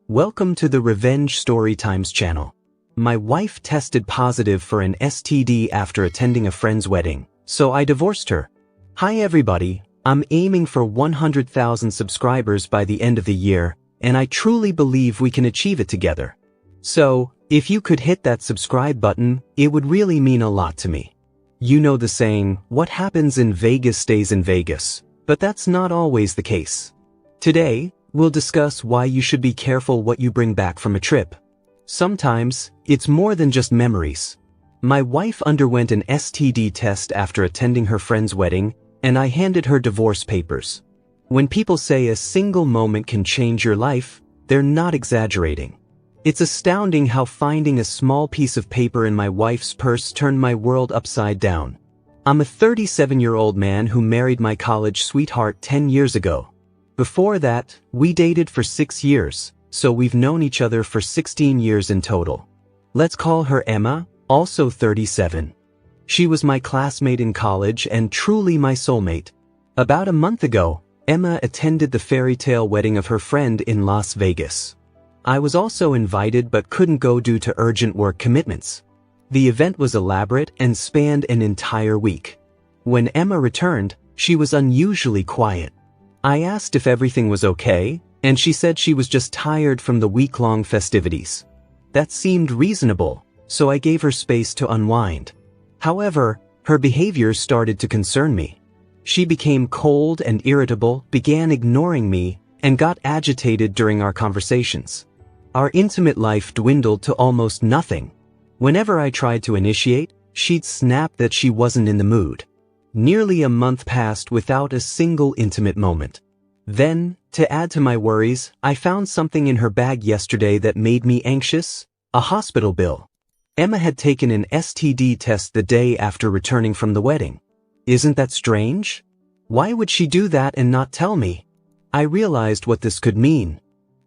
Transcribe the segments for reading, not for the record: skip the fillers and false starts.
Welcome to the Revenge Storytimes channel. My wife tested positive for an STD after attending a friend's wedding, so I divorced her. Hi everybody, I'm aiming for 100,000 subscribers by the end of the year, and I truly believe we can achieve it together. So, if you could hit that subscribe button, it would really mean a lot to me. You know the saying, what happens in Vegas stays in Vegas, but that's not always the case. Today, we'll discuss why you should be careful what you bring back from a trip. Sometimes, it's more than just memories. My wife underwent an STD test after attending her friend's wedding, and I handed her divorce papers. When people say a single moment can change your life, they're not exaggerating. It's astounding how finding a small piece of paper in my wife's purse turned my world upside down. I'm a 37-year-old man who married my college sweetheart 10 years ago. Before that, we dated for 6 years, so we've known each other for 16 years in total. Let's call her Emma, also 37. She was my classmate in college and truly my soulmate. About a month ago, Emma attended the fairy tale wedding of her friend in Las Vegas. I was also invited but couldn't go due to urgent work commitments. The event was elaborate and spanned an entire week. When Emma returned, she was unusually quiet. I asked if everything was okay, and she said she was just tired from the week-long festivities. That seemed reasonable, so I gave her space to unwind. However, her behavior started to concern me. She became cold and irritable, began ignoring me, and got agitated during our conversations. Our intimate life dwindled to almost nothing. Whenever I tried to initiate, she'd snap that she wasn't in the mood. Nearly a month passed without a single intimate moment. Then, to add to my worries, I found something in her bag yesterday that made me anxious: a hospital bill. Emma had taken an STD test the day after returning from the wedding. Isn't that strange? Why would she do that and not tell me? I realized what this could mean.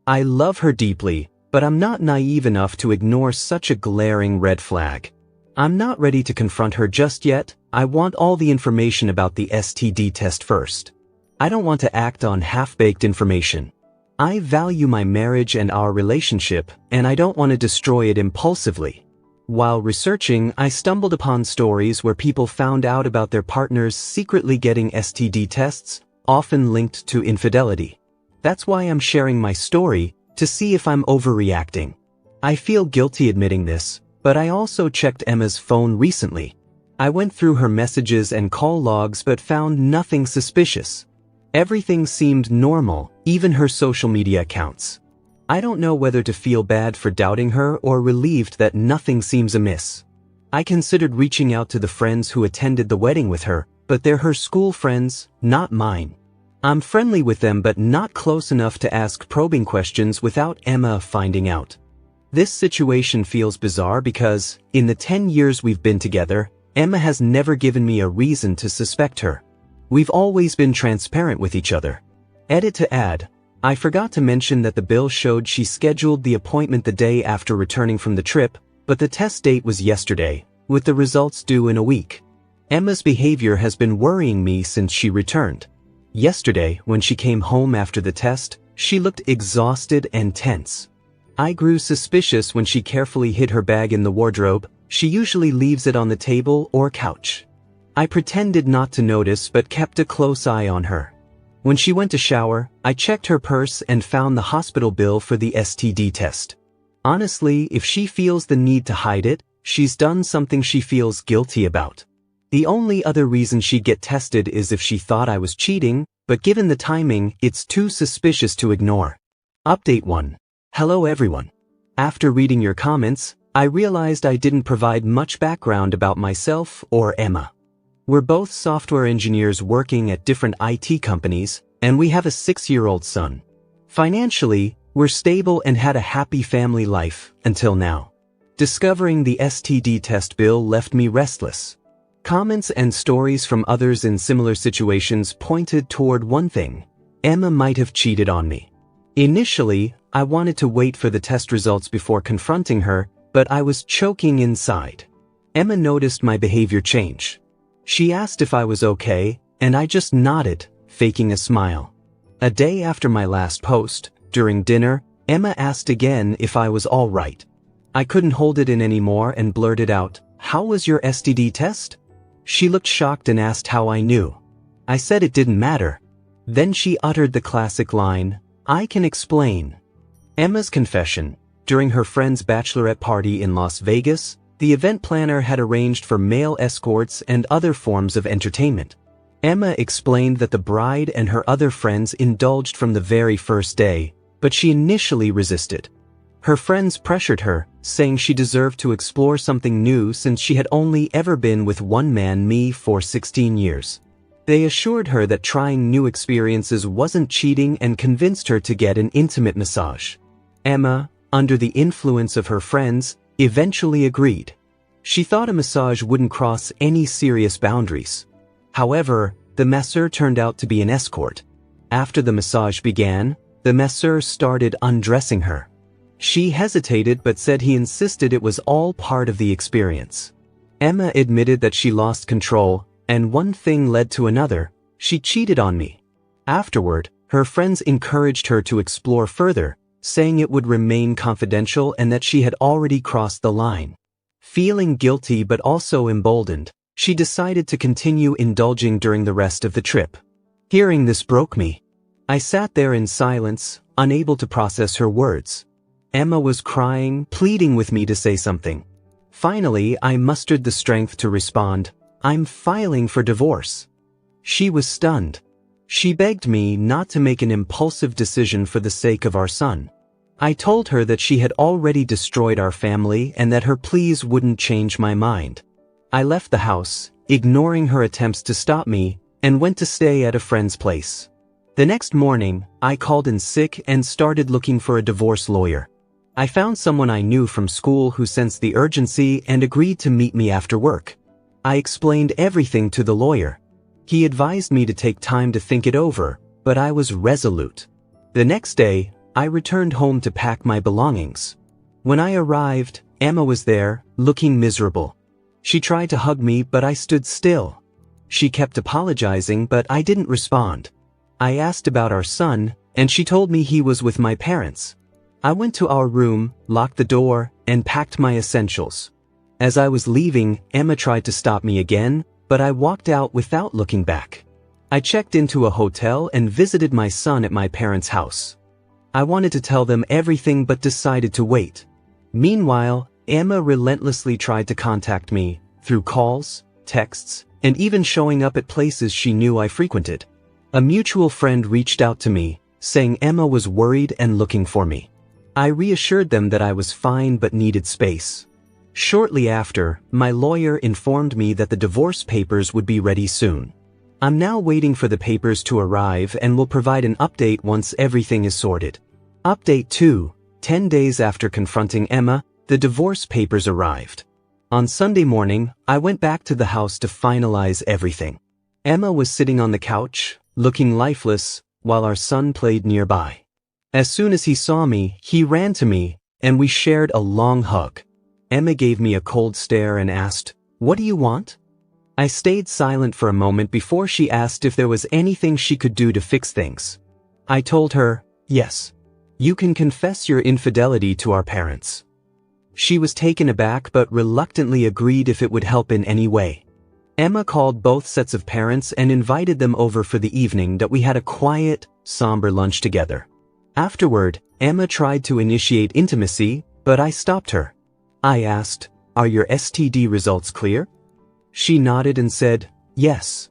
I love her deeply, but I'm not naive enough to ignore such a glaring red flag. I'm not ready to confront her just yet. I want all the information about the STD test first. I don't want to act on half-baked information. I value my marriage and our relationship, and I don't want to destroy it impulsively. While researching, I stumbled upon stories where people found out about their partners secretly getting STD tests, often linked to infidelity. That's why I'm sharing my story, to see if I'm overreacting. I feel guilty admitting this, but I also checked Emma's phone recently. I went through her messages and call logs but found nothing suspicious. Everything seemed normal, even her social media accounts. I don't know whether to feel bad for doubting her or relieved that nothing seems amiss. I considered reaching out to the friends who attended the wedding with her, but they're her school friends, not mine. I'm friendly with them but not close enough to ask probing questions without Emma finding out. This situation feels bizarre because, in the 10 years we've been together, Emma has never given me a reason to suspect her. We've always been transparent with each other. Edit to add, I forgot to mention that the bill showed she scheduled the appointment the day after returning from the trip, but the test date was yesterday, with the results due in a week. Emma's behavior has been worrying me since she returned. Yesterday, when she came home after the test, she looked exhausted and tense. I grew suspicious when she carefully hid her bag in the wardrobe. She usually leaves it on the table or couch. I pretended not to notice but kept a close eye on her. When she went to shower, I checked her purse and found the hospital bill for the STD test. Honestly, if she feels the need to hide it, she's done something she feels guilty about. The only other reason she'd get tested is if she thought I was cheating, but given the timing, it's too suspicious to ignore. Update 1. Hello everyone. After reading your comments, I realized I didn't provide much background about myself or Emma. We're both software engineers working at different IT companies, and we have a 6-year-old son. Financially, we're stable and had a happy family life, until now. Discovering the STD test bill left me restless. Comments and stories from others in similar situations pointed toward one thing: Emma might have cheated on me. Initially, I wanted to wait for the test results before confronting her, but I was choking inside. Emma noticed my behavior change. She asked if I was okay, and I just nodded, faking a smile. A day after my last post, during dinner, Emma asked again if I was all right. I couldn't hold it in anymore and blurted out, "How was your STD test?" She looked shocked and asked how I knew. I said it didn't matter. Then she uttered the classic line, "I can explain." Emma's confession. During her friend's bachelorette party in Las Vegas, the event planner had arranged for male escorts and other forms of entertainment. Emma explained that the bride and her other friends indulged from the very first day, but she initially resisted. Her friends pressured her, saying she deserved to explore something new since she had only ever been with one man, me, for 16 years. They assured her that trying new experiences wasn't cheating and convinced her to get an intimate massage. Emma, under the influence of her friends, eventually agreed. She thought a massage wouldn't cross any serious boundaries. However, the masseur turned out to be an escort. After the massage began, the masseur started undressing her. She hesitated but said he insisted it was all part of the experience. Emma admitted that she lost control, and one thing led to another. She cheated on me. Afterward, her friends encouraged her to explore further, saying it would remain confidential and that she had already crossed the line. Feeling guilty but also emboldened, she decided to continue indulging during the rest of the trip. Hearing this broke me. I sat there in silence, unable to process her words. Emma was crying, pleading with me to say something. Finally, I mustered the strength to respond, "I'm filing for divorce." She was stunned. She begged me not to make an impulsive decision for the sake of our son. I told her that she had already destroyed our family and that her pleas wouldn't change my mind. I left the house, ignoring her attempts to stop me, and went to stay at a friend's place. The next morning, I called in sick and started looking for a divorce lawyer. I found someone I knew from school who sensed the urgency and agreed to meet me after work. I explained everything to the lawyer. He advised me to take time to think it over, but I was resolute. The next day, I returned home to pack my belongings. When I arrived, Emma was there, looking miserable. She tried to hug me, but I stood still. She kept apologizing, but I didn't respond. I asked about our son, and she told me he was with my parents. I went to our room, locked the door, and packed my essentials. As I was leaving, Emma tried to stop me again, but I walked out without looking back. I checked into a hotel and visited my son at my parents' house. I wanted to tell them everything but decided to wait. Meanwhile, Emma relentlessly tried to contact me, through calls, texts, and even showing up at places she knew I frequented. A mutual friend reached out to me, saying Emma was worried and looking for me. I reassured them that I was fine but needed space. Shortly after, my lawyer informed me that the divorce papers would be ready soon. I'm now waiting for the papers to arrive and will provide an update once everything is sorted. Update 2. 10 days after confronting Emma, the divorce papers arrived. On Sunday morning, I went back to the house to finalize everything. Emma was sitting on the couch, looking lifeless, while our son played nearby. As soon as he saw me, he ran to me, and we shared a long hug. Emma gave me a cold stare and asked, "What do you want?" I stayed silent for a moment before she asked if there was anything she could do to fix things. I told her, "Yes. You can confess your infidelity to our parents." She was taken aback but reluctantly agreed if it would help in any way. Emma called both sets of parents and invited them over for the evening that we had a quiet, somber lunch together. Afterward, Emma tried to initiate intimacy, but I stopped her. I asked, "Are your STD results clear?" She nodded and said, "Yes."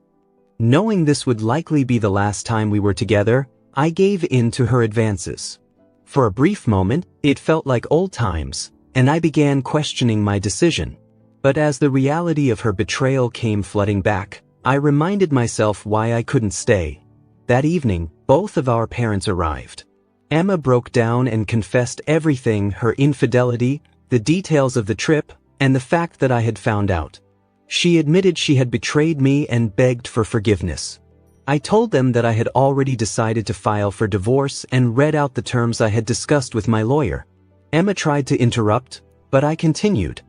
Knowing this would likely be the last time we were together, I gave in to her advances. For a brief moment, it felt like old times, and I began questioning my decision. But as the reality of her betrayal came flooding back, I reminded myself why I couldn't stay. That evening, both of our parents arrived. Emma broke down and confessed everything: her infidelity, the details of the trip, and the fact that I had found out. She admitted she had betrayed me and begged for forgiveness. I told them that I had already decided to file for divorce and read out the terms I had discussed with my lawyer. Emma tried to interrupt, but I continued.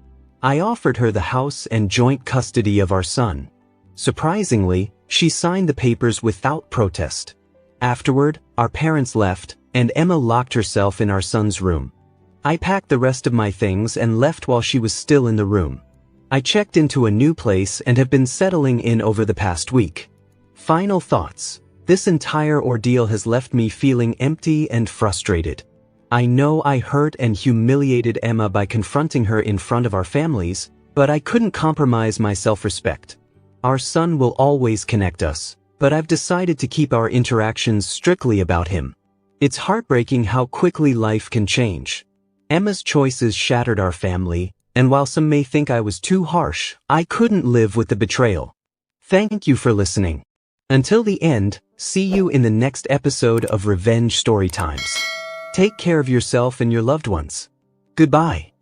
I offered her the house and joint custody of our son. Surprisingly, she signed the papers without protest. Afterward, our parents left, and Emma locked herself in our son's room. I packed the rest of my things and left while she was still in the room. I checked into a new place and have been settling in over the past week. Final thoughts. This entire ordeal has left me feeling empty and frustrated. I know I hurt and humiliated Emma by confronting her in front of our families, but I couldn't compromise my self-respect. Our son will always connect us, but I've decided to keep our interactions strictly about him. It's heartbreaking how quickly life can change. Emma's choices shattered our family, and while some may think I was too harsh, I couldn't live with the betrayal. Thank you for listening. Until the end, see you in the next episode of Revenge Storytimes. Take care of yourself and your loved ones. Goodbye.